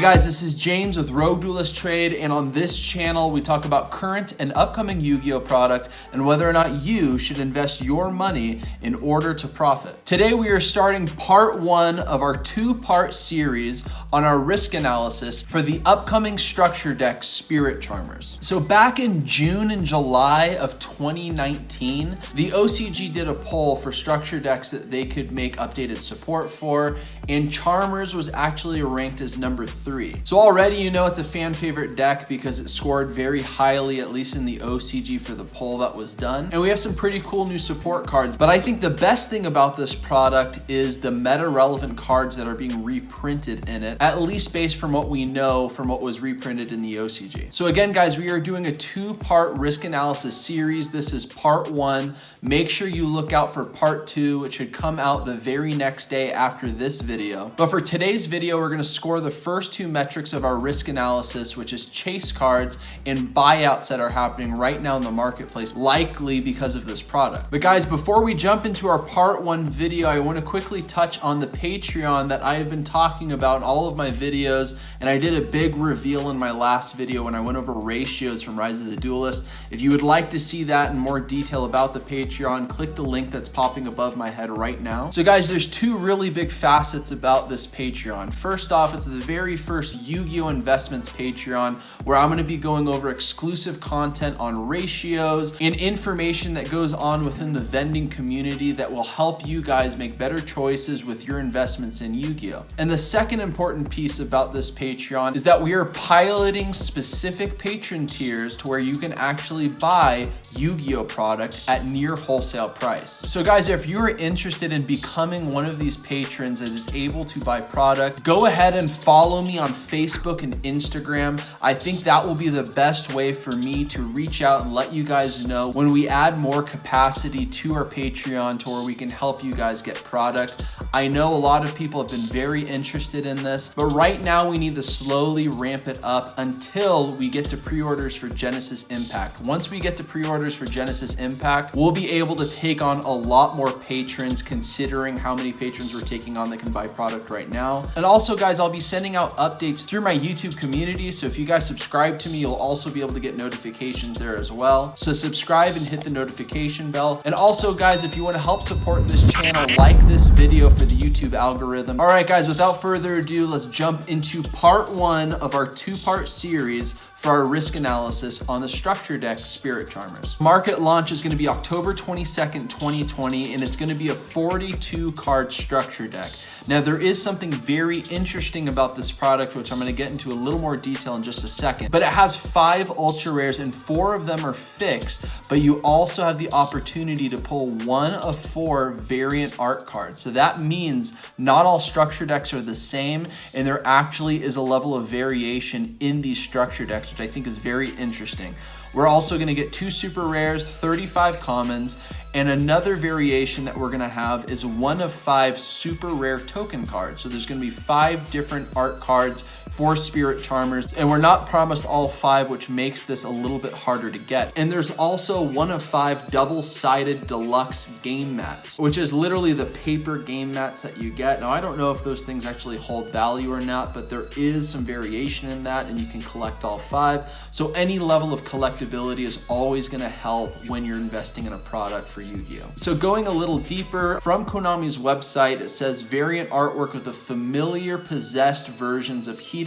guys, this is James with RogueDuelist Trade, and on this channel we talk about current and upcoming Yugioh product and whether or not you should invest your money in order to profit. Today we are starting part one of our two-part series on our risk analysis for the upcoming structure deck Spirit Charmers. So back in June and July of 2019, the OCG did a poll for structure decks that they could make updated support for, and Charmers was actually ranked as number 3. So already you know it's a fan favorite deck because it scored very highly, at least in the OCG for the poll that was done. And we have some pretty cool new support cards, but I think the best thing about this product is the meta relevant cards that are being reprinted in it, at least based from what we know from what was reprinted in the OCG. So again, guys, we are doing a two-part risk analysis series. This is part one. Make sure you look out for part two. It should come out the very next day after this video. But for today's video, we're gonna score the first two metrics of our risk analysis, which is chase cards and buyouts that are happening right now in the marketplace, likely because of this product. But guys, before we jump into our part one video, I wanna quickly touch on the Patreon that I have been talking about in all of my videos, and I did a big reveal in my last video when I went over ratios from Rise of the Duelist. If you would like to see that in more detail about the Patreon, click the link that's popping above my head right now. So guys, there's two really big facets about this Patreon. First off, it's the very first Yu-Gi-Oh! Investments Patreon, where I'm gonna be going over exclusive content on ratios and information that goes on within the vending community that will help you guys make better choices with your investments in Yu-Gi-Oh! And the second important piece about this Patreon is that we are piloting specific patron tiers to where you can actually buy Yu-Gi-Oh! Product at near wholesale price. So guys, if you're interested in becoming one of these patrons that is able to buy product, go ahead and follow me on Facebook and Instagram. I think that will be the best way for me to reach out and let you guys know when we add more capacity to our Patreon to where we can help you guys get product. I know a lot of people have been very interested in this, but right now we need to slowly ramp it up until we get to pre-orders for Genesis Impact. Once we get to pre-orders for Genesis Impact, we'll be able to take on a lot more patrons considering how many patrons we're taking on that can buy product right now. And also guys, I'll be sending out updates through my YouTube community, so if you guys subscribe to me, you'll also be able to get notifications there as well. So subscribe and hit the notification bell. And also guys, if you want to help support this channel, like this video for the YouTube algorithm. All right guys, without further ado, let's jump into part one of our two-part series for our risk analysis on the structure deck Spirit Charmers. Market launch is gonna be October 22nd, 2020, and it's gonna be a 42 card structure deck. Now there is something very interesting about this product, which I'm gonna get into a little more detail in just a second, but it has 5 ultra rares and 4 of them are fixed, but you also have the opportunity to pull 1 of 4 variant art cards. So that means not all structure decks are the same, and there actually is a level of variation in these structure decks, which I think is very interesting. We're also gonna get 2 super rares, 35 commons, and another variation that we're gonna have is 1 of 5 super rare token cards. So there's gonna be 5 different art cards for Spirit Charmers, and we're not promised all 5, which makes this a little bit harder to get. And there's also 1 of 5 double-sided deluxe game mats, which is literally the paper game mats that you get. Now, I don't know if those things actually hold value or not, but there is some variation in that, and you can collect all 5. So any level of collectability is always gonna help when you're investing in a product for Yu-Gi-Oh! So going a little deeper, from Konami's website, it says variant artwork with the familiar possessed versions of Hida,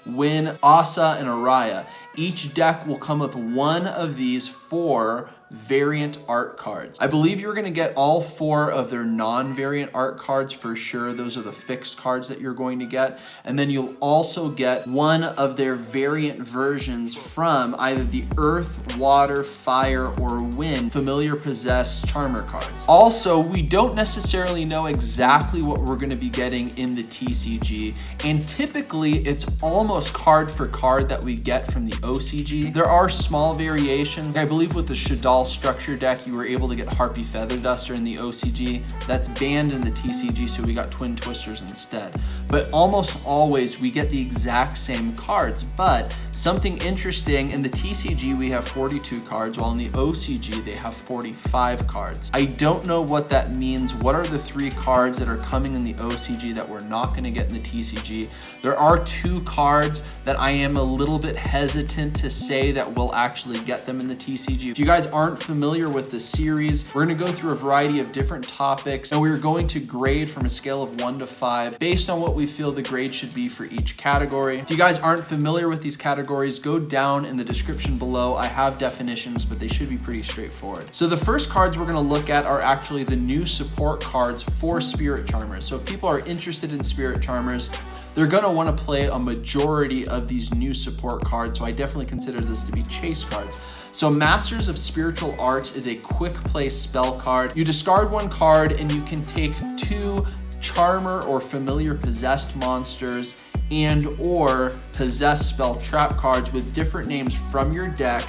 Win, Asa, and Araya. Each deck will come with 1 of these 4 variant art cards. I believe you're gonna get all 4 of their non-variant art cards for sure. Those are the fixed cards that you're going to get. And then you'll also get 1 of their variant versions from either the Earth, Water, Fire, or Wind familiar possessed Charmer cards. Also, we don't necessarily know exactly what we're gonna be getting in the TCG, and typically it's almost card for card that we get from the OCG. There are small variations. I believe with the Shadal structure deck, you were able to get Harpy Feather Duster in the OCG. That's banned in the TCG, so we got Twin Twisters instead. But almost always we get the exact same cards. But something interesting, in the TCG we have 42 cards, while in the OCG they have 45 cards. I don't know what that means. What are the 3 cards that are coming in the OCG that we're not going to get in the TCG? There are 2 cards that I am a little bit hesitant to say that we'll actually get them in the TCG. If you guys aren't familiar with the series, we're going to go through a variety of different topics, and we're going to grade from a scale of 1 to 5 based on what we feel the grade should be for each category. If you guys aren't familiar with these categories, go down in the description below. I have definitions, but they should be pretty straightforward. So the first cards we're going to look at are actually the new support cards for Spirit Charmers. So if people are interested in Spirit Charmers, they're going to want to play a majority of these new support cards, so I definitely consider this to be chase cards. So Masters of Spiritual Arts is a quick play spell card. You discard 1 card and you can take 2 Charmer or Familiar Possessed monsters and or Possessed Spell Trap cards with different names from your deck,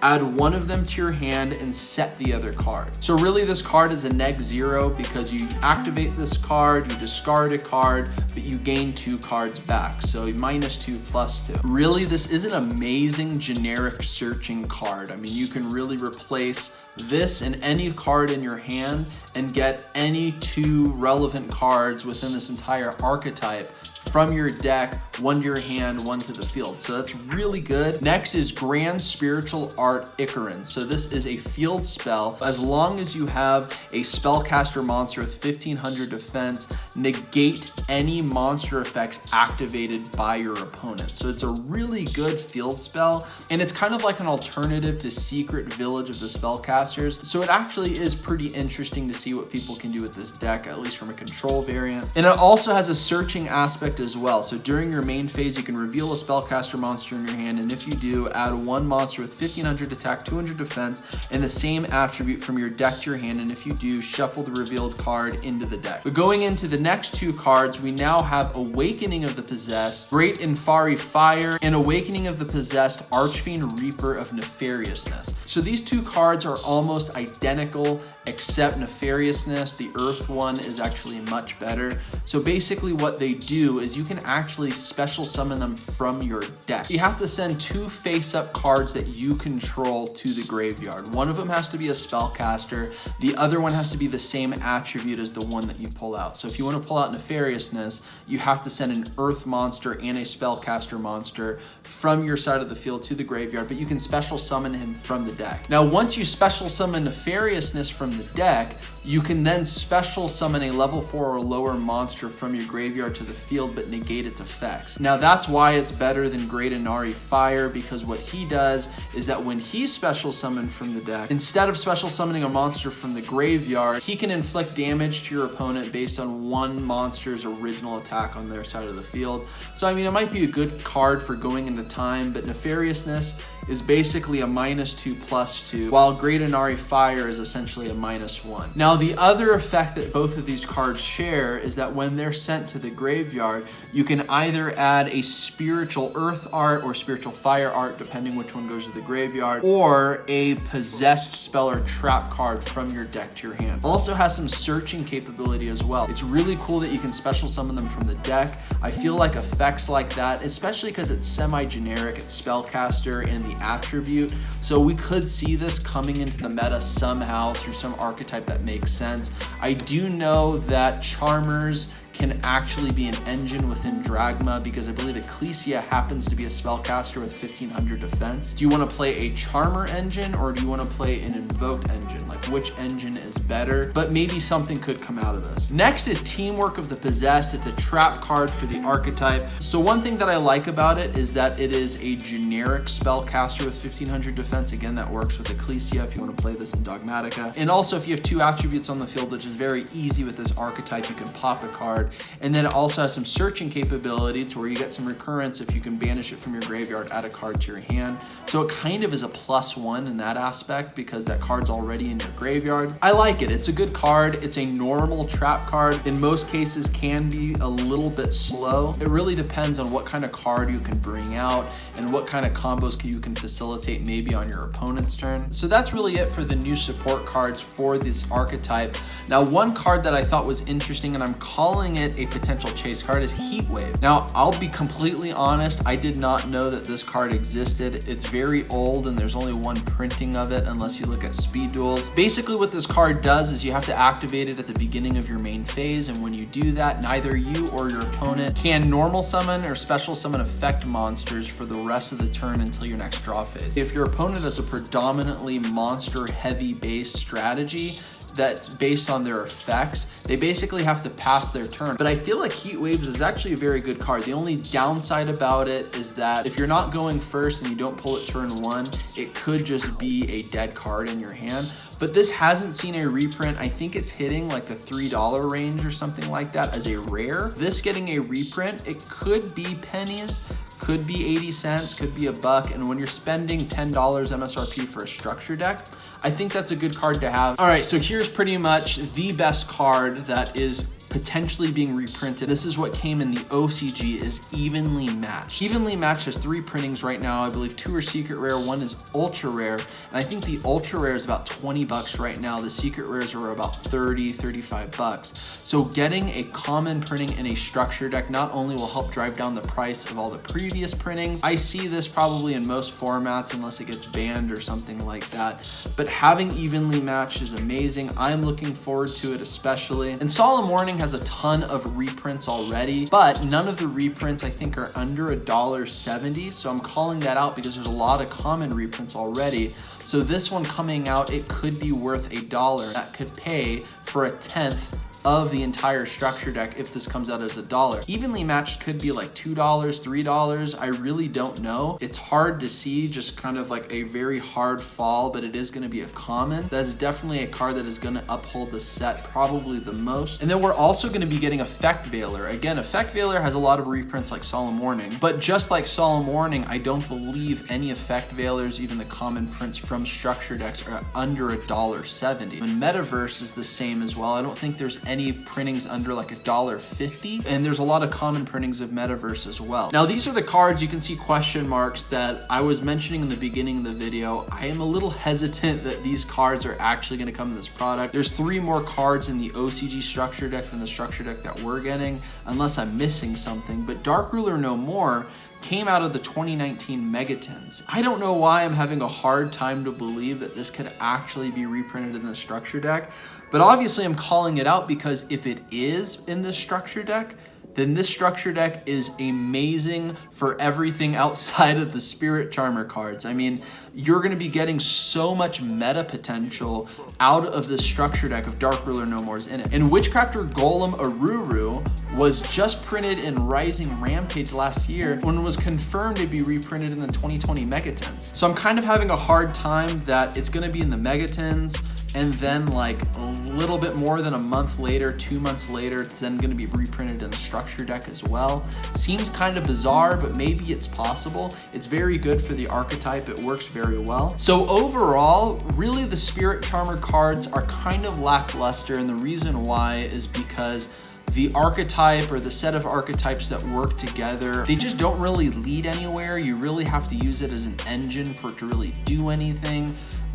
add 1 of them to your hand and set the other card. So really this card is a -0 because you activate this card, you discard a card, but you gain 2 cards back. So -2 +2. Really, this is an amazing generic searching card. I mean, you can really replace this and any card in your hand and get any 2 relevant cards within this entire archetype from your deck, 1 to your hand, 1 to the field. So that's really good. Next is Grand Spiritual Art Icarin. So this is a field spell. As long as you have a spellcaster monster with 1500 defense, negate any monster effects activated by your opponent. So it's a really good field spell, and it's kind of like an alternative to Secret Village of the Spellcasters. So it actually is pretty interesting to see what people can do with this deck, at least from a control variant. And it also has a searching aspect as well. So during your main phase, you can reveal a spellcaster monster in your hand, and if you do, add 1 monster with 1500 attack, 200 defense, and the same attribute from your deck to your hand, and if you do, shuffle the revealed card into the deck. But going into the next 2 cards, we now have Awakening of the Possessed, Great Infari Fire, and Awakening of the Possessed, Archfiend Reaper of Nefariousness. So these 2 cards are almost identical, except Nefariousness, the Earth one, is actually much better. So basically what they do is you can actually special summon them from your deck. You have to send 2 face-up cards that you control to the graveyard. One of them has to be a spellcaster, the other one has to be the same attribute as the one that you pull out. So if you want to pull out Nefariousness, you have to send an Earth monster and a spellcaster monster from your side of the field to the graveyard, but you can special summon him from the deck. Now, once you special summon Nefariousness from the deck, you can then special summon a level 4 or lower monster from your graveyard to the field but negate its effects. Now that's why it's better than Great Inari Fire, because what he does is that when he's special summoned from the deck, instead of special summoning a monster from the graveyard, he can inflict damage to your opponent based on 1 monster's original attack on their side of the field. So I mean, it might be a good card for going into time, but Nefariousness is basically a -2 +2, while Great Inari Fire is essentially a -1. Now, the other effect that both of these cards share is that when they're sent to the graveyard, you can either add a Spiritual Earth art or Spiritual Fire art, depending which one goes to the graveyard, or a Possessed Spell or Trap card from your deck to your hand. Also has some searching capability as well. It's really cool that you can special summon them from the deck. I feel like effects like that, especially because it's semi-generic, it's spellcaster and the attribute, so we could see this coming into the meta somehow through some archetype that makes sense. I do know that Charmers can actually be an engine within Dragma, because I believe Ecclesia happens to be a spellcaster with 1500 defense. Do you want to play a Charmer engine or do you want to play an Invoked engine? Like, which engine is better? But maybe something could come out of this. Next is Teamwork of the Possessed. It's a trap card for the archetype. So one thing that I like about it is that it is a generic spellcaster with 1500 defense. Again, that works with Ecclesia if you want to play this in Dogmatica. And also if you have 2 attributes on the field, which is very easy with this archetype, you can pop a card card. And then it also has some searching capability to where you get some recurrence if you can banish it from your graveyard, add a card to your hand. So it kind of is a +1 in that aspect because that card's already in your graveyard. I like it. It's a good card. It's a normal trap card. In most cases can be a little bit slow. It really depends on what kind of card you can bring out and what kind of combos you can facilitate maybe on your opponent's turn. So that's really it for the new support cards for this archetype. Now, one card that I thought was interesting, and I'm calling it a potential chase card, is Heatwave. Now, I'll be completely honest, I did not know that this card existed. It's very old and there's only one printing of it unless you look at speed duels. Basically what this card does is you have to activate it at the beginning of your main phase, and when you do that, neither you or your opponent can normal summon or special summon effect monsters for the rest of the turn until your next draw phase. If your opponent has a predominantly monster heavy base strategy that's based on their effects, they basically have to pass their turn. But I feel like Heatwaves is actually a very good card. The only downside about it is that if you're not going first and you don't pull it turn 1, it could just be a dead card in your hand. But this hasn't seen a reprint. I think it's hitting like the $3 range or something like that as a rare. This getting a reprint, it could be pennies, could be 80 cents, could be $1. And when you're spending $10 MSRP for a structure deck, I think that's a good card to have. All right, so here's pretty much the best card that is potentially being reprinted. This is what came in the OCG, is Evenly Matched. Evenly Matched has 3 printings right now. I believe 2 are secret rare, 1 is ultra rare. And I think the ultra rare is about 20 bucks right now. The secret rares are about 30, 35 bucks. So getting a common printing in a structure deck not only will help drive down the price of all the previous printings, I see this probably in most formats unless it gets banned or something like that. But having Evenly Matched is amazing. I'm looking forward to it especially. And Solemn Warning has a ton of reprints already, but none of the reprints I think are under $1.70. So I'm calling that out because there's a lot of common reprints already. So this one coming out, it could be worth $1. That could pay for a 1/10 of the entire structure deck if this comes out as $1. Evenly Matched could be like $2, $3. I really don't know. It's hard to see, just kind of like a very hard fall, but it is gonna be a common. That's definitely a card that is gonna uphold the set probably the most. And then we're also gonna be getting Effect Veiler. Again, Effect Veiler has a lot of reprints like Solemn Warning, but just like Solemn Warning, I don't believe any Effect Veilers, even the common prints from structure decks, are under $1.70. And Metaverse is the same as well. I don't think there's any printings under like $1.50, and there's a lot of common printings of Metaverse as well. Now these are the cards, you can see question marks that I was mentioning in the beginning of the video. I am a little hesitant that these cards are actually going to come in this product. There's 3 more cards in the OCG structure deck than the structure deck that we're getting, unless I'm missing something. But Dark Ruler No More came out of the 2019 Megatins. I don't know why I'm having a hard time to believe that this could actually be reprinted in the structure deck, but obviously I'm calling it out because if it is in this structure deck, then this structure deck is amazing for everything outside of the Spirit Charmer cards. I mean, you're gonna be getting so much meta potential out of this structure deck if Dark Ruler No More's in it. And Witchcrafter Golem Aruru was just printed in Rising Rampage last year when it was confirmed to be reprinted in the 2020 Megatins. So I'm kind of having a hard time that it's gonna be in the Megatins, and then like a little bit more than a month later, 2 months later, it's then gonna be reprinted in the structure deck as well. Seems kind of bizarre, but maybe it's possible. It's very good for the archetype, it works very well. So overall, really the Spirit Charmer cards are kind of lackluster, and the reason why is because the archetype or the set of archetypes that work together, they just don't really lead anywhere. You really have to use it as an engine for it to really do anything.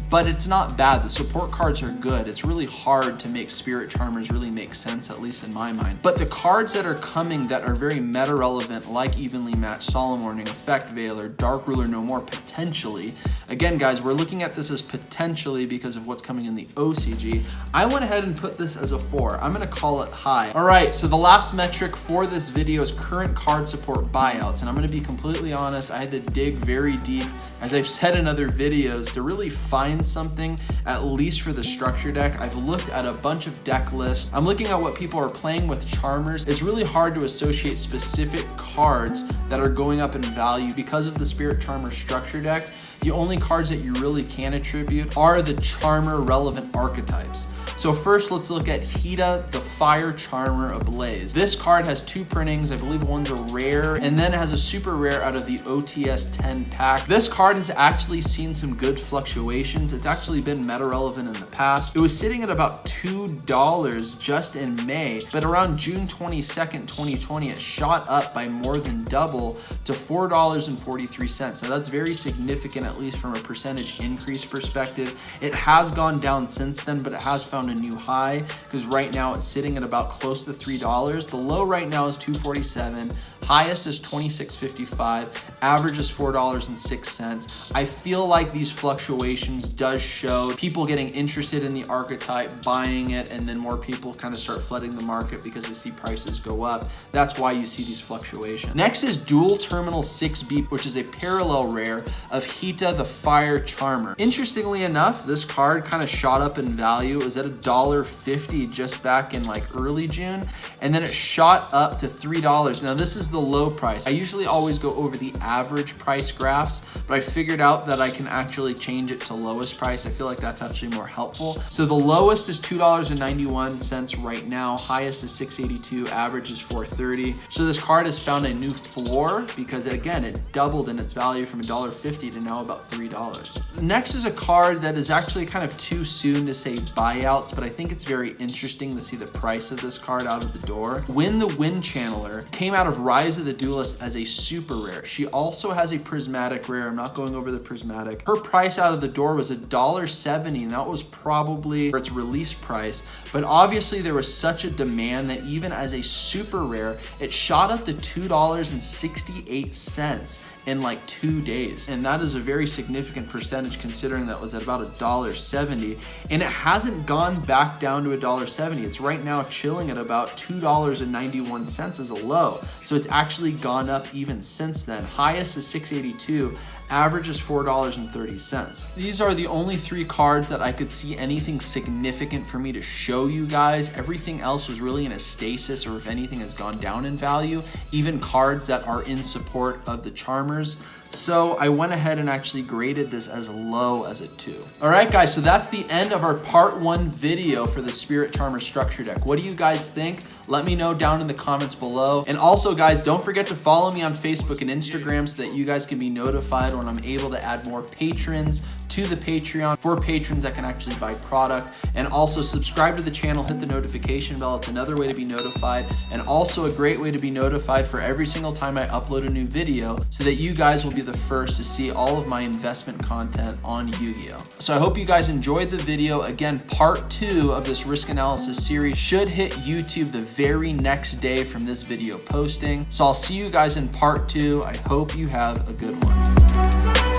But it's not bad. The support cards are good. It's really hard to make Spirit Charmers really make sense, at least in my mind. But the cards that are coming that are very meta relevant, like Evenly Matched, Solemn Warning, Effect Veiler, Dark Ruler No More, potentially. Again, guys, we're looking at this as potentially because of what's coming in the OCG. I went ahead and put this as a 4. I'm gonna call it high. All right, so the last metric for this video is current card support buyouts. And I'm gonna be completely honest, I had to dig very deep, as I've said in other videos, to really find something, at least for the structure deck. I've looked at a bunch of deck lists. I'm looking at what people are playing with Charmers. It's really hard to associate specific cards that are going up in value because of the Spirit Charmer structure deck. The only cards that you really can attribute are the Charmer relevant archetypes. So first, let's look at Hita, the Fire Charmer Ablaze. This card has 2 printings. I believe one's a rare, and then it has a super rare out of the OTS 10 pack. This card has actually seen some good fluctuations. It's actually been meta relevant in the past. It was sitting at about $2 just in May, but around June 22nd, 2020, it shot up by more than double to $4.43. Now that's very significant, at least from a percentage increase perspective. It has gone down since then, but it has found a new high, because right now it's sitting at about close to $3. The low right now is $2.47. Highest is $26.55. Average is $4.06. I feel like these fluctuations does show people getting interested in the archetype, buying it, and then more people kind of start flooding the market because they see prices go up. That's why you see these fluctuations. Next is Dual Terminal 6B, which is a parallel rare of Hita, the Fire Charmer. Interestingly enough, this card kind of shot up in value. It was at $1.50 just back in like early June, and then it shot up to $3. Now this is the low price. I usually always go over the average price graphs, but I figured out that I can actually change it to lowest price. I feel like that's actually more helpful. So the lowest is $2.91 right now. Highest is $6.82. Average is $4.30. So this card has found a new floor because again, it doubled in its value from $1.50 to now about $3. Next is a card that is actually kind of too soon to say buyouts, but I think it's very interesting to see the price of this card out of the door. Win the Wind Channeler came out of Rise of the Duelist as a super rare. She also has a prismatic rare. I'm not going over the prismatic. Her price out of the door was $1.70, and that was probably its release price. But obviously there was such a demand that even as a super rare, it shot up to $2.68 in like 2 days. And that is a very significant percentage considering that was at about $1.70. And it hasn't gone back down to $1.70. It's right now chilling at about $2.91 as a low. So it's actually gone up even since then. Highest is $6.82. Average is $4.30. These are the only 3 cards that I could see anything significant for me to show you guys. Everything else was really in a stasis, or if anything has gone down in value, even cards that are in support of the Charmers. So I went ahead and actually graded this as low as a 2. All right, guys, so that's the end of our part 1 video for the Spirit Charmer structure deck. What do you guys think? Let me know down in the comments below. And also, guys, don't forget to follow me on Facebook and Instagram so that you guys can be notified when I'm able to add more patrons to the Patreon for patrons that can actually buy product. And also subscribe to the channel, hit the notification bell. It's another way to be notified, and also a great way to be notified for every single time I upload a new video so that you guys will be the first to see all of my investment content on Yugioh. So I hope you guys enjoyed the video. Again, part 2 of this risk analysis series should hit YouTube the very next day from this video posting. So I'll see you guys in part 2. I hope you have a good one.